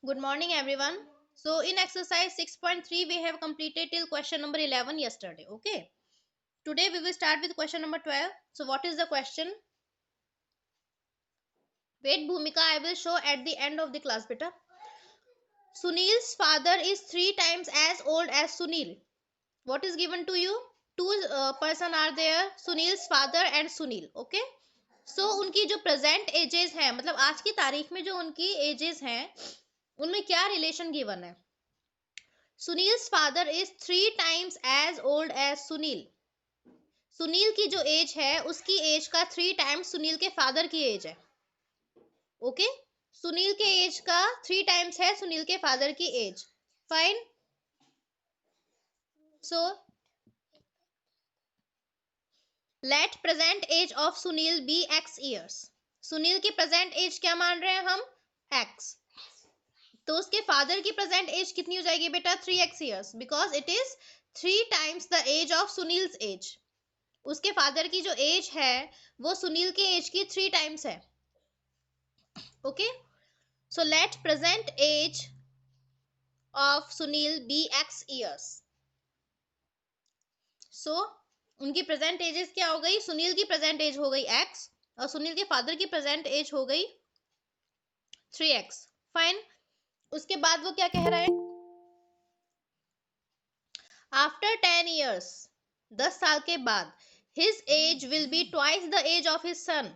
Good morning, everyone. So, in exercise 6.3, we have completed till question number 11 yesterday. Okay. Today, we will start with question number 12. So, what is the question? Wait, Bhumika, I will show at the end of the class, beta. Sunil's father is 3 times as old as Sunil. What is given to you? Two person are there, Sunil's father and Sunil. Okay. So, उनकी जो present ages हैं, मतलब आज की तारीख में जो उनकी एजेस हैं, उनमें क्या रिलेशन गिवन है? Sunil's father is 3 times as old as Sunil. Sunil की जो एज है उसकी एज का 3 टाइम्स सुनील के फादर की एज है. ओके. सुनील के एज का 3 टाइम्स है सुनील के फादर की age. Fine. So let present age of Sunil be x years. Sunil की प्रेजेंट एज क्या मान रहे हैं हम? एक्स. तो उसके फादर की प्रेजेंट एज कितनी हो जाएगी बेटा? 3x years, because it is 3 times the age of Sunil's age. उसके फादर की जो एज है वो सुनील के एज की 3 टाइम्स है. Okay. So let present age of Sunil be x years. So उनकी प्रेजेंट एजेस क्या हो गई? सुनील की प्रेजेंट एज हो गई एक्स और सुनील के फादर की प्रेजेंट एज हो गई 3x. फाइन. उसके बाद वो क्या कह रहा है? आफ्टर 10 ईयर्स, 10 साल के बाद, his age will be twice the age of his son.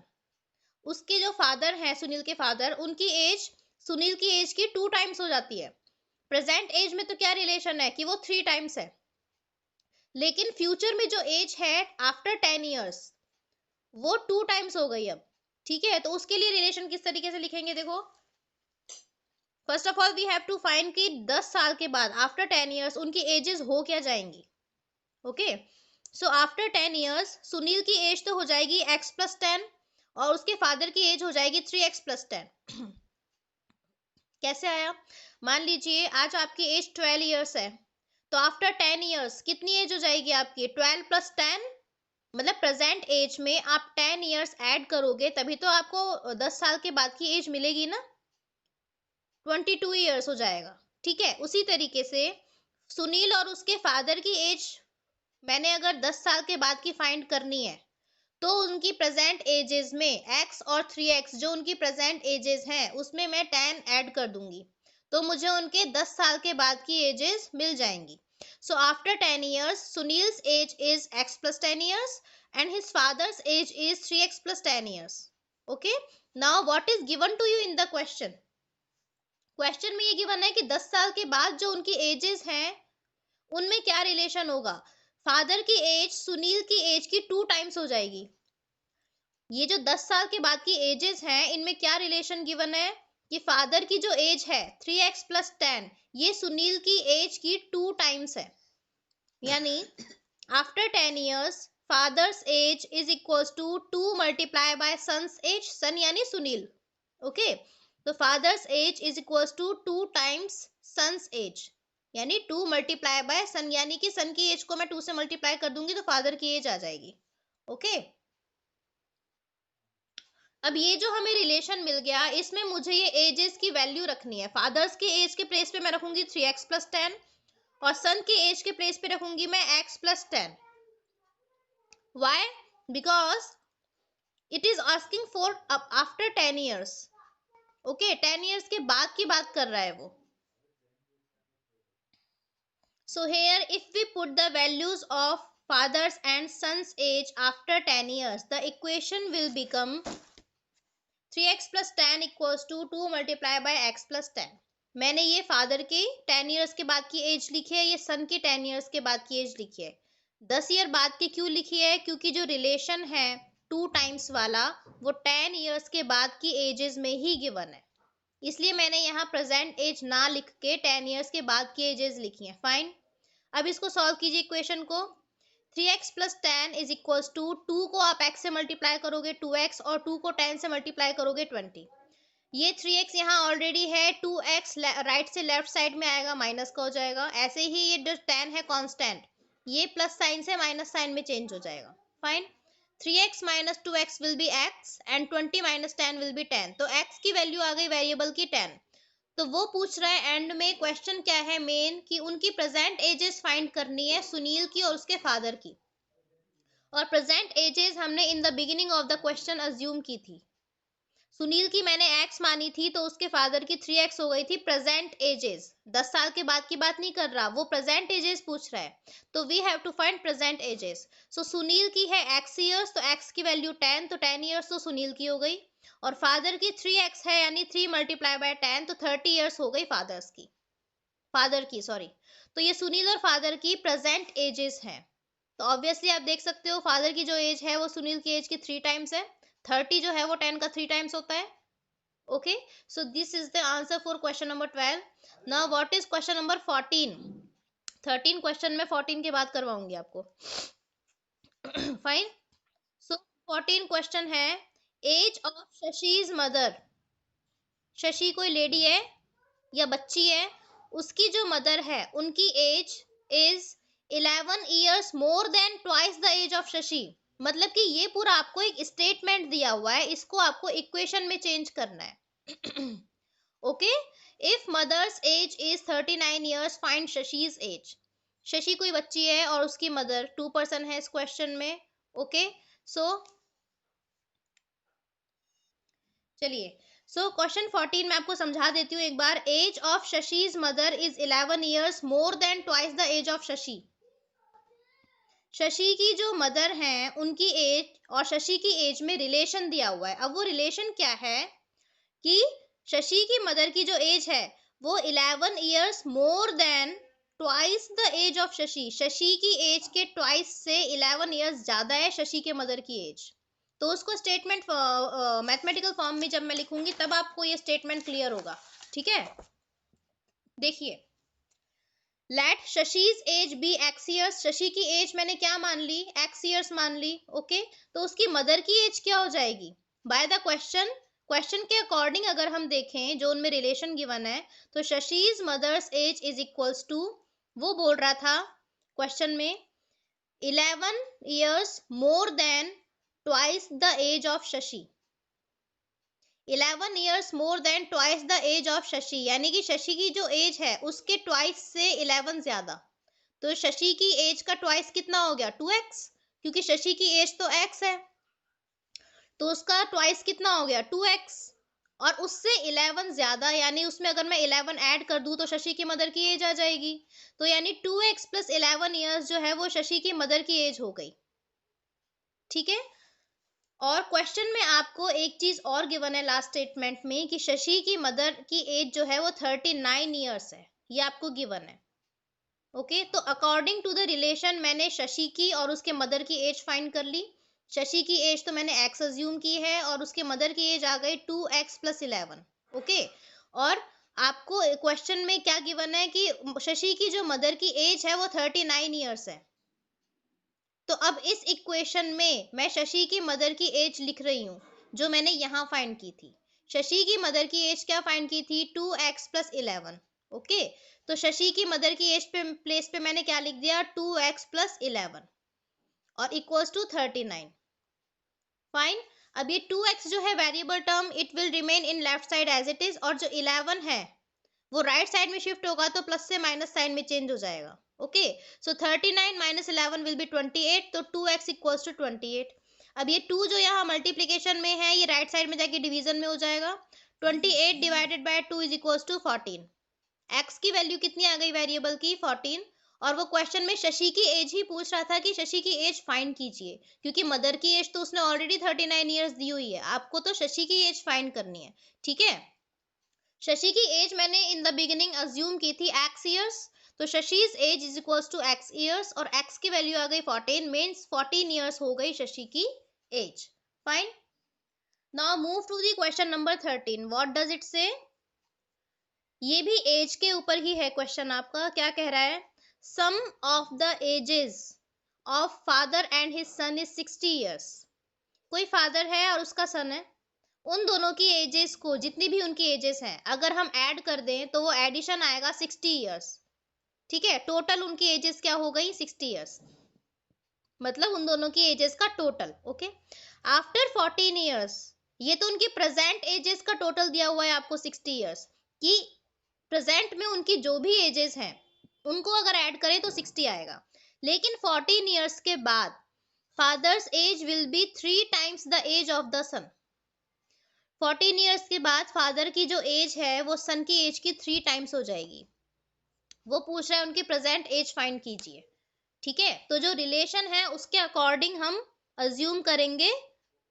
उसके जो फादर हैं, सुनील के फादर, उनकी एज सुनील की एज की 2 टाइम्स हो जाती है. प्रेजेंट एज में तो क्या रिलेशन है कि वो 3 टाइम्स है, लेकिन फ्यूचर में जो एज है आफ्टर 10 ईयर्स वो 2 टाइम्स हो गई अब. ठीक है. तो उसके लिए रिलेशन किस तरीके से लिखेंगे? देखो, first of all we have to find कि 10 साल के बाद आफ्टर 10 ईयर्स उनकी एजेस हो क्या जाएंगी. ओके. सो आफ्टर 10 ईयर्स सुनील की एज तो हो जाएगी x+10 और उसके फादर की एज हो जाएगी 3x+10. कैसे आया? मान लीजिए आज आपकी एज 12 ईयर्स है, तो आफ्टर 10 ईयर्स कितनी एज हो जाएगी आपकी? 12+10. मतलब प्रेजेंट एज में आप 10 ईयर्स ऐड करोगे तभी तो आपको 10 साल के बाद की एज मिलेगी ना. 22 ईयर्स हो जाएगा. ठीक है. उसी तरीके से सुनील और उसके फादर की एज मैंने अगर 10 साल के बाद की फाइंड करनी है तो उनकी प्रेजेंट एजेस में x और 3x जो उनकी प्रेजेंट एजेस हैं उसमें मैं 10 ऐड कर दूंगी, तो मुझे उनके 10 साल के बाद की एजेस मिल जाएंगी. So after 10 years Sunil's age is x+10 years and his father's age is 3x+10 years. Okay. Now what is given to you in the question? Question में ये गिवन है कि 10 साल के बाद जो उनकी एजेस हैं उनमें क्या रिलेशन होगा. फादर की एज सुनील की एज की 2 टाइम्स हो जाएगी. ये जो 10 साल के बाद की एजेस हैं इनमें क्या रिलेशन गिवन है कि फादर की जो एज है 3x+10 ये सुनील की एज की 2 टाइम्स है. यानी after 10 years father's age is equal to 2 multiply by son's age. Son यानी सुनील. ओके. तो father's age is equal to 2 times son's age, यानी 2 मल्टीप्लाई बाय सन, यानी कि सन की एज को मैं 2 से मल्टीप्लाई कर दूंगी तो फादर की एज आ जाएगी. ओके. अब ये जो हमें रिलेशन मिल गया इसमें मुझे ये एजेस की वैल्यू रखनी है. फादर्स के एज के प्लेस पे मैं रखूंगी 3x+10 और सन के एज के प्लेस पे रखूंगी मैं x+10. Why? Because it is asking for after 10 years. Okay. 10 years के बाद की बात कर रहा है वो. So here if we put the values of fathers and sons age after 10 years, the equation will become 3x+10 equals to 2 multiply by x+10. मैंने ये फादर के 10 ईयर्स के बाद की एज लिखी है, ये सन की 10 ईयर्स के बाद की एज लिखी है. 10 ईयर बाद की क्यों लिखी है? क्योंकि जो रिलेशन है 2 टाइम्स वाला वो 10 ईयर्स के बाद की एजेस में ही गिवन है, इसलिए मैंने यहाँ प्रेजेंट एज ना लिख के 10 ईयर्स के बाद की एजेस लिखी है. फाइन. अब इसको सॉल्व कीजिए इक्वेशन को. 3x+10 इज इक्वल टू 2 को आप x से मल्टीप्लाई करोगे 2x और 2 को 10 से मल्टीप्लाई करोगे 20. ये 3x यहाँ ऑलरेडी है, 2x राइट से लेफ्ट साइड में आएगा, माइनस का हो जाएगा. ऐसे ही ये जो 10 है कांस्टेंट, ये प्लस साइन से माइनस साइन में चेंज हो जाएगा. Fine. 3x minus 2x will be x and 20 minus 10 will be 10. तो x की वैल्यू आ गई वेरिएबल की 10. तो वो पूछ रहा है एंड में, क्वेश्चन क्या है मेन, कि उनकी प्रेजेंट एजेस फाइंड करनी है, सुनील की और उसके फादर की। और प्रेजेंट एजेस हमने in the beginning of the question assume की थी। सुनील की मैंने एक्स मानी थी, तो उसके फादर की 3x हो गई थी। प्रेजेंट एजेस 10 साल के बाद की बात नहीं कर रहा, वो प्रेजेंट एजेस पूछ रहा है, तो we have to find present ages. So Sunil की है x ईयर्स, तो x की वैल्यू 10, तो 10 ईयर्स तो सुनील की हो गई। और फादर की 3x है, यानी 3 मल्टीप्लाई बाय 10, तो 30 ईयर्स हो गई फादर की सॉरी। तो ये सुनील और फादर की प्रेजेंट एजेस हैं। तो ऑब्वियसली आप देख सकते हो फादर की जो एज है वो सुनील की एज की 3 टाइम्स है, 30 जो है वो 10 का 3 टाइम्स होता है। Okay, so this is the answer for question number 12। Now what is question number 14? 13 question में 14 के बाद करवाऊंगी आपको। फाइन। सो 14 क्वेश्चन है, as of Shashi's mother. Shashi कोई लेडी है या बच्ची है, उसकी जो मदर है उनकी age is 11 years more than twice the age of Shashi. मतलब कि ये पूरा आपको एक स्टेटमेंट दिया हुआ है, इसको आपको इक्वेशन में चेंज करना है। Okay, if mother's age is 39 years, find Shashi's age. Shashi कोई बच्ची है और उसकी मदर 2 पर्सन है इस क्वेश्चन में। ओके, सो चलिए, सो क्वेश्चन 14 मैं आपको समझा देती हूँ एक बार। Age of Shashi's mother is 11 years more than twice the age of Shashi. Shashi की जो मदर हैं उनकी एज और शशि की एज में रिलेशन दिया हुआ है। अब वो रिलेशन क्या है कि शशि की मदर की जो एज है वो 11 years more than twice the age of Shashi. Shashi की एज के ट्वाइस से 11 ईयर्स ज्यादा है शशि के मदर की एज। तो उसको स्टेटमेंट मैथमेटिकल फॉर्म में जब मैं लिखूंगी तब आपको ये स्टेटमेंट क्लियर होगा। ठीक है, देखिए, let Shashi's age be x years. Shashi की एज मैंने क्या मान ली, एक्स ईयर्स मान ली। ओके, तो उसकी मदर की एज क्या हो जाएगी बाय द क्वेश्चन के अकॉर्डिंग अगर हम देखें जो उनमें रिलेशन गिवन है, तो Shashi's mother's age is equals to, वो बोल रहा था क्वेश्चन में 11 years more than twice the age of Shashi. 11 years more than twice the age of Shashi, यानी कि शशि की जो एज है उसके ट्वाइस से 11 ज्यादा। तो शशि की एज का ट्वाइस कितना हो गया, 2x, क्योंकि शशि की एज तो x है, तो उसका ट्वाइस कितना हो गया, 2x। और उससे 11 ज्यादा, यानी उसमें अगर मैं 11 ऐड कर दूं तो शशि की मदर की एज आ जाएगी। तो यानी 2x प्लस 11 ईयर्स जो है वो शशि की मदर की एज हो गई। ठीक है, और क्वेश्चन में आपको एक चीज और गिवन है लास्ट स्टेटमेंट में कि शशि की मदर की एज जो है वो 39 ईयर्स है, ये आपको गिवन है। ओके, तो अकॉर्डिंग टू द रिलेशन मैंने शशि की और उसके मदर की एज फाइंड कर ली। शशि की एज तो मैंने x अज्यूम की है और उसके मदर की एज आ गई 2x प्लस 11। ओके, और आपको क्वेश्चन में क्या गिवन है कि शशि की जो मदर की एज है वो 39 ईयर्स है। तो अब इस इक्वेशन में मैं शशि की मदर की एज लिख रही हूँ जो मैंने यहाँ फाइंड की थी। शशि की मदर की एज क्या फाइंड की थी, 2x प्लस 11। ओके, तो शशि की मदर की एज पे प्लेस पे मैंने क्या लिख दिया, 2x प्लस 11 और इक्वल्स टू 39। फाइन, अब ये 2x जो है variable term, it will remain in left side as it is, और जो 11 है वो राइट साइड में शिफ्ट होगा तो प्लस से माइनस साइन में चेंज हो जाएगा। Okay, so 39 minus 11 will be 28, तो 2x इक्वल्स टू 28। अब ये 2 जो यहाँ मल्टीप्लीकेशन में है ये राइट साइड में जाके डिवीजन में हो जाएगा। 28 divided by 2 is equals to 14। x की वैल्यू कितनी आ गई वेरिएबल की, 14। और वो क्वेश्चन में शशि की एज ही पूछ रहा था कि शशि की एज फाइंड कीजिए, क्योंकि मदर की एज तो उसने ऑलरेडी 39 ईयर्स दी हुई है, आपको तो शशि की एज फाइंड करनी है। ठीक है, शशि की एज मैंने इन द बिगिनिंग अज्यूम की थी x ईयर्स, तो Shashi's age is equals to x years, और x की वैल्यू आ गई 14, मींस 14 ईयर्स हो गई शशि की age. Fine, now move to the question number 13। What does it say? ये भी एज के ऊपर ही है क्वेश्चन आपका। क्या कह रहा है, sum of the ages of father and his son is 60 years. कोई फादर है और उसका सन है, उन दोनों की एजेस को, जितनी भी उनकी एजेस हैं, अगर हम ऐड कर दें तो वो एडिशन आएगा 60 ईयर्स। ठीक है, टोटल उनकी एजेस क्या हो गई, 60 ईयर्स, मतलब उन दोनों की एजेस का टोटल। ओके, आफ्टर 14 ईयर्स, ये तो उनकी प्रेजेंट एजेस का टोटल दिया हुआ है आपको 60 ईयर्स, कि प्रेजेंट में उनकी जो भी एजेस हैं उनको अगर ऐड करें तो 60 आएगा। लेकिन 14 ईयर्स के बाद father's age will be 3 times the age of the son. 14 years के बाद फादर की जो एज है वो सन की एज की 3 टाइम्स हो जाएगी। वो पूछ रहा है उनकी प्रेजेंट एज फाइंड कीजिए। ठीक है, तो जो रिलेशन है उसके अकॉर्डिंग हम अज्यूम करेंगे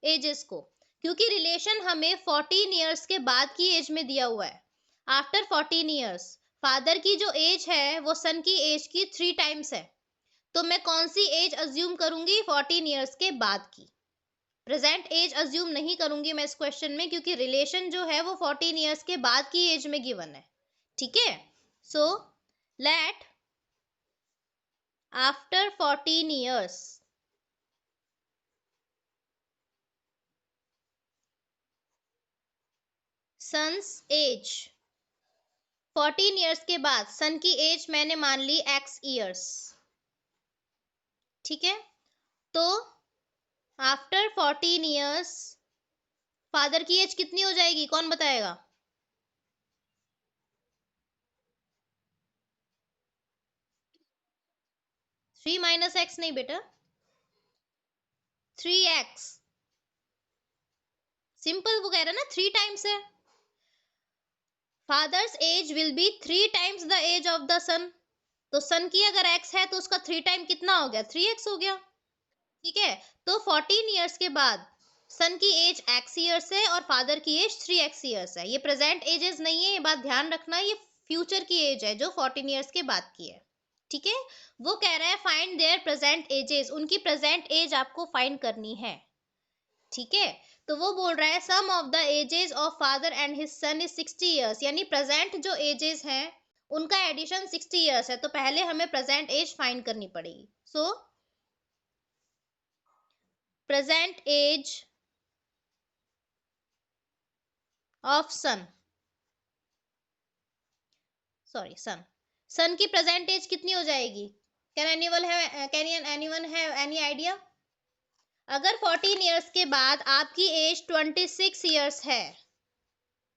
एजेस को, क्योंकि रिलेशन हमें 14 ईयर्स के बाद की एज में दिया हुआ है। आफ्टर 14 ईयर्स फादर की जो एज है वो सन की एज की 3 टाइम्स है। तो मैं कौन सी एज अज्यूम करूंगी? 14 ईयर्स के बाद की। प्रेजेंट एज अज्यूम नहीं करूंगी मैं इस क्वेश्चन में, क्योंकि रिलेशन जो है वो 14 ईयर्स के बाद की एज में गिवन है। ठीक है, so let after 14 years son's age, 14 years के बाद सन की एज मैंने मान ली x ईयर्स। ठीक है, तो आफ्टर 14 ईयर्स फादर की एज कितनी हो जाएगी? कौन बताएगा? 3 माइनस एक्स नहीं बेटा, 3x। सिंपल, वो कह रहा है ना 3 टाइम्स है। Father's age will be 3 times the age of the son. तो सन की अगर x है तो उसका 3 टाइम कितना हो गया? 3x हो गया। ठीक है, तो 14 ईयर्स के बाद सन की एज x ईयर्स है और फादर की एज 3x ईयर्स है। ये प्रेजेंट एजेस नहीं है, ये बात ध्यान रखना, ये फ्यूचर की एज है जो 14 ईयर्स के बाद की है। ठीक है, वो कह रहा है फाइंड देयर प्रेजेंट एजेस, उनकी प्रेजेंट एज आपको फाइंड करनी है। ठीक है, तो वो बोल रहा है sum of the ages of father and his son is 60 years, यानी प्रेजेंट जो एजेस हैं उनका एडिशन 60 ईयर्स है। तो पहले हमें प्रेजेंट एज फाइंड करनी पड़ेगी। So present age of son, sorry son, son की प्रेजेंट एज कितनी हो जाएगी? Can anyone have any idea? अगर 14 ईयर्स के बाद आपकी एज 26 ईयर्स है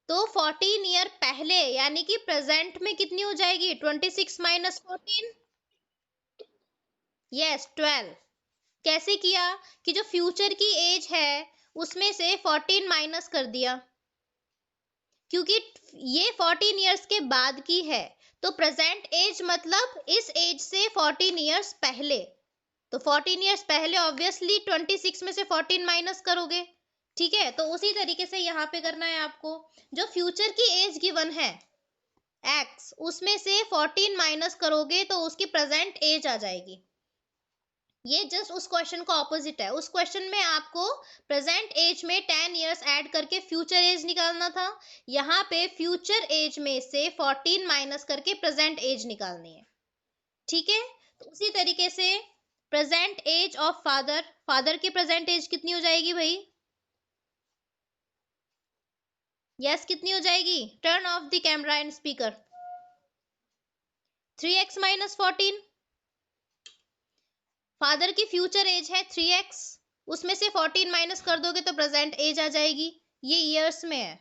तो 14 ईयर पहले यानी कि प्रेजेंट में कितनी हो जाएगी? 26 माइनस 14, यस 12। कैसे किया? कि जो फ्यूचर की एज है उसमें से 14 माइनस कर दिया, क्योंकि ये 14 ईयर्स के बाद की है। तो प्रेजेंट एज मतलब इस एज से 14 ईयर्स पहले। तो 14 ईयर्स पहले ऑब्वियसली 26 में से 14 माइनस करोगे। ठीक है, तो उसी तरीके से यहाँ पे करना है आपको। जो फ्यूचर की एज गिवन है x, उसमें से 14 माइनस करोगे तो उसकी प्रेजेंट एज आ जाएगी। ये जस्ट उस क्वेश्चन का ऑपोजिट है। उस क्वेश्चन में आपको प्रेजेंट एज में 10 इयर्स ऐड करके फ्यूचर एज निकालना था। यहाँ पे फ्यूचर एज में से 14 माइनस करके प्रेजेंट एज निकालनी है। ठीक है, तो उसी तरीके से present age of father, father की प्रेजेंट एज कितनी हो जाएगी भाई? यस, कितनी हो जाएगी? Turn off the camera and speaker. 3x minus 14। Father की फ्यूचर एज है 3x, उसमें से 14 माइनस कर दोगे तो प्रेजेंट एज आ जाएगी। ये ईयर्स में है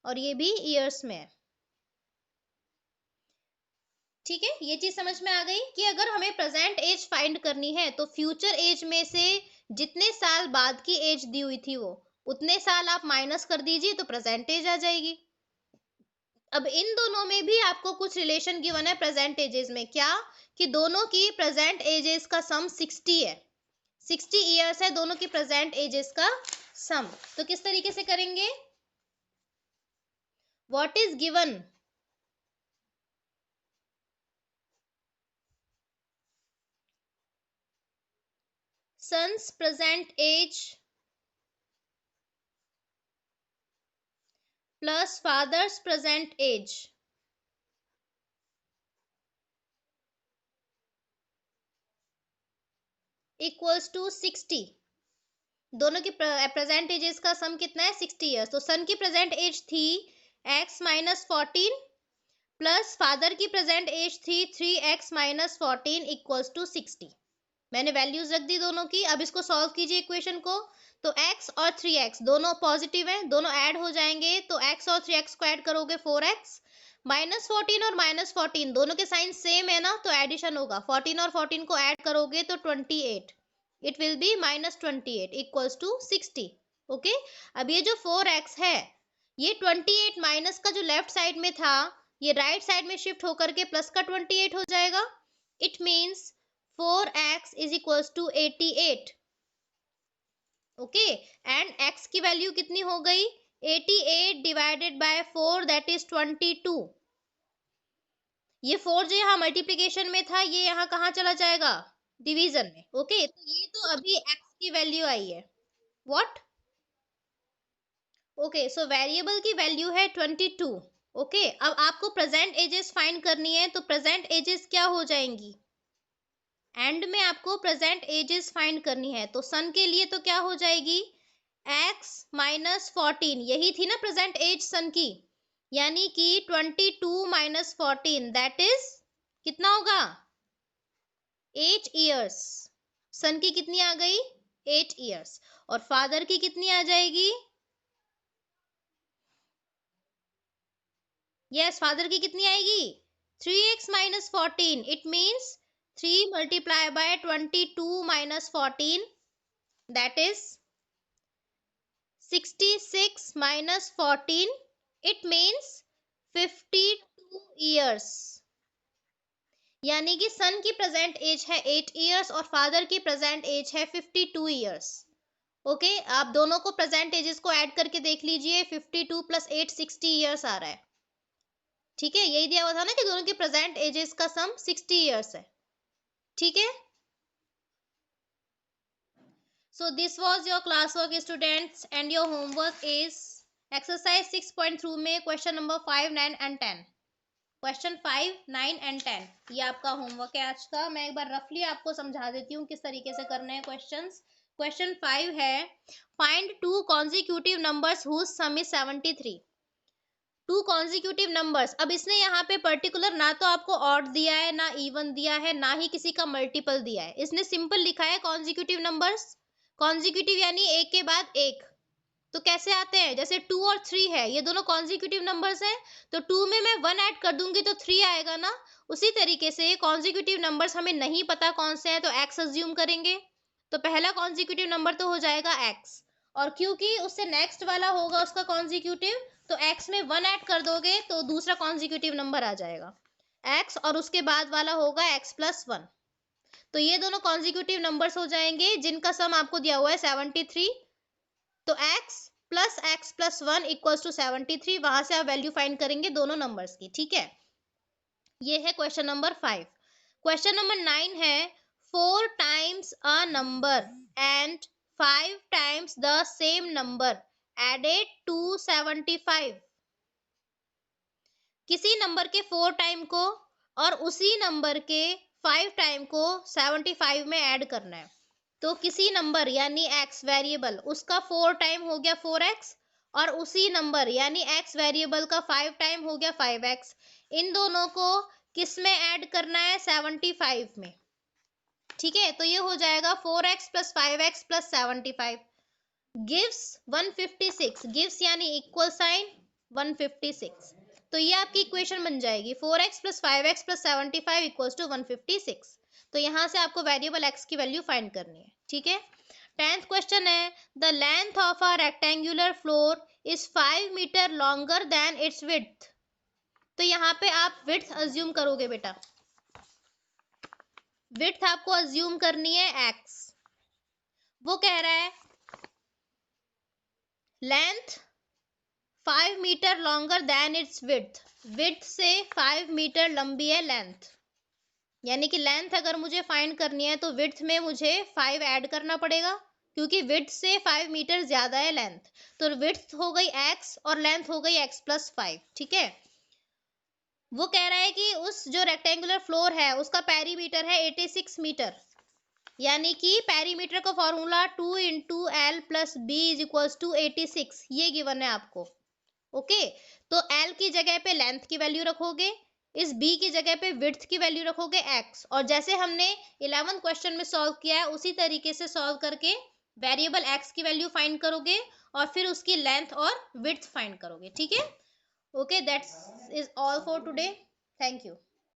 और ये भी ईयर्स में है। ठीक है, ये चीज समझ में आ गई कि अगर हमें प्रेजेंट एज फाइंड करनी है तो फ्यूचर एज में से जितने साल बाद की एज दी हुई थी वो उतने साल आप माइनस कर दीजिए तो प्रेजेंट एज आ जाएगी। अब इन दोनों में भी आपको कुछ रिलेशन गिवन है प्रेजेंट एजेस में। क्या? कि दोनों की प्रेजेंट एजेस का सम 60 है, 60 ईयर्स है दोनों की प्रेजेंट एजेस का सम। तो किस तरीके से करेंगे? What is given? Son's present age plus father's present age equals to 60। दोनों की प्रेजेंट एजेस का सम कितना है? 60 ईयर्स। तो सन की प्रेजेंट एज थी x माइनस 14 प्लस फादर की प्रेजेंट एज थी 3x माइनस 14 इक्वल्स टू 60। मैंने वैल्यूज रख दी दोनों की। अब इसको सॉल्व कीजिए इक्वेशन को। तो x और 3x दोनों पॉजिटिव हैं, दोनों ऐड हो जाएंगे, तो x और 3x को ऐड करोगे 4x, -14 और -14 दोनों के साइन सेम है ना, तो एडिशन होगा। 14 और 14 को ऐड करोगे तो 28, it will be -28 equals to 60। Okay, अब ये जो 4x है, ये 28 माइनस का जो लेफ्ट साइड में था, ये राइट साइड में शिफ्ट होकर के प्लस का 28 हो जाएगा। It means 4x is equals to 88। Okay, and x की वैल्यू कितनी हो गई? 88 डिवाइडेड बाय 4 दैट इज 22। ये 4 जो यहाँ मल्टीप्लीकेशन में था, ये यहाँ कहाँ चला जाएगा? डिवीजन में। ओके, तो ये तो अभी x की वैल्यू आई है। व्हाट? ओके, सो वेरिएबल की वैल्यू है 22। ओके, अब आपको प्रेजेंट एजेस फाइंड करनी है, तो प्रेजेंट एजेस क्या हो जाएंगी? एंड में आपको प्रेजेंट एजेस फाइंड करनी है, तो सन के लिए तो क्या हो जाएगी? x माइनस 14, यही थी ना प्रेजेंट एज सन की, यानी कि 22 माइनस 14 दैट इज कितना होगा? 8 ईयर्स। सन की कितनी आ गई? 8 ईयर्स। और फादर की कितनी आ जाएगी? यस, फादर की कितनी आएगी? 3x minus 14, it means 3 multiply by 22 minus 14 that is 66 minus 14, it means 52 years। यानी कि सन की प्रेजेंट एज है 8 इयर्स और फादर की प्रेजेंट एज है 52 इयर्स। ओके, आप दोनों को प्रेजेंट एजेस को ऐड करके देख लीजिए, 52 प्लस 8 60 इयर्स आ रहा है। ठीक है, यही दिया हुआ था ना कि दोनों की प्रेजेंट एजेस का सम 60 इयर्स है। ठीक है, so this was your classwork students and your homework is exercise 6.3 में question number 5, 9 and 10। Question 5, 9 and 10 ये आपका होमवर्क है आज का। मैं एक बार रफली आपको समझा देती हूँ किस तरीके से करने हैं क्वेश्चंस। क्वेश्चन 5 है, find two consecutive numbers whose sum is 73। Two consecutive numbers, अब इसने यहाँ पे पर्टिकुलर ना तो आपको ऑड दिया है, ना इवन दिया है, ना ही किसी का मल्टीपल दिया है। इसने सिंपल लिखा है कॉन्जिक्यूटिव नंबर्स। कॉन्जिक्यूटिव यानी एक के बाद एक। तो कैसे आते हैं? जैसे 2 और 3 है, ये दोनों कॉन्जिक्यूटिव नंबर्स हैं, तो 2 में मैं 1 ऐड कर दूंगी तो 3 आएगा ना। उसी तरीके से कॉन्जिक्यूटिव नंबर्स हमें नहीं पता कौन से हैं, तो x अज्यूम करेंगे, तो पहला कॉन्जिक्यूटिव नंबर तो हो जाएगा x, और क्योंकि उससे नेक्स्ट वाला होगा उसका कॉन्जिक्यूटिव, तो x में 1 ऐड कर दोगे तो दूसरा कॉन्जिक्यूटिव नंबर आ जाएगा x, और उसके बाद वाला होगा x प्लस 1। तो ये दोनों कॉन्जिक्यूटिव नंबर्स हो जाएंगे जिनका सम आपको दिया हुआ है 73। तो x प्लस 1 इक्वल्स टू 73, वहां से आप वैल्यू फाइंड करेंगे दोनों नंबर्स की। ठीक है, ये है क्वेश्चन नंबर 5। क्वेश्चन नंबर 9 है, 4 times a number and 5 times the same number added to 75। किसी नंबर के 4 टाइम को और उसी नंबर के 5 टाइम को 75 में ऐड करना है। तो किसी नंबर यानी x वेरिएबल, उसका 4 टाइम हो गया 4x, और उसी नंबर यानी x वेरिएबल का 5 टाइम हो गया 5x। इन दोनों को किस में ऐड करना है? 75 में। ठीक है, तो ये हो जाएगा 4x plus 5x plus 75 gives 156। Gives यानी इक्वल साइन 156। तो ये आपकी इक्वेशन बन जाएगी 4x plus 5x plus 75 equals to 156। तो यहाँ से आपको वेरिएबल x की वैल्यू फाइंड करनी है। ठीक है, 10th क्वेश्चन है, the length of a rectangular floor is 5 metre longer than its width. तो यहाँ पे आप विड्थ अज्यूम करोगे बेटा, विड्थ आपको अज्यूम करनी है x। वो कह रहा है length 5 metre longer than its width, width से 5 मीटर लंबी है लेंथ, यानी कि लेंथ अगर मुझे फाइंड करनी है तो विड्थ में मुझे 5 ऐड करना पड़ेगा, क्योंकि विड्थ से 5 मीटर ज्यादा है लेंथ। तो विड्थ हो गई x और लेंथ हो गई x प्लस 5। ठीक है, वो कह रहा है कि उस जो रेक्टेंगुलर फ्लोर है उसका पेरीमीटर है 86 मीटर, यानी कि पेरीमीटर का formula 2 into L plus B is equals to 86, ये गिवन है आपको। ओके, तो L की जगह पे लेंथ की वैल्यू रखोगे, इस b की जगह पे विड्थ की वैल्यू रखोगे x, और जैसे हमने 11th क्वेश्चन में सॉल्व किया है उसी तरीके से सॉल्व करके वेरिएबल x की वैल्यू फाइंड करोगे और फिर उसकी लेंथ और विड्थ फाइंड करोगे, ठीक है। Okay, that's is all for today. Thank you.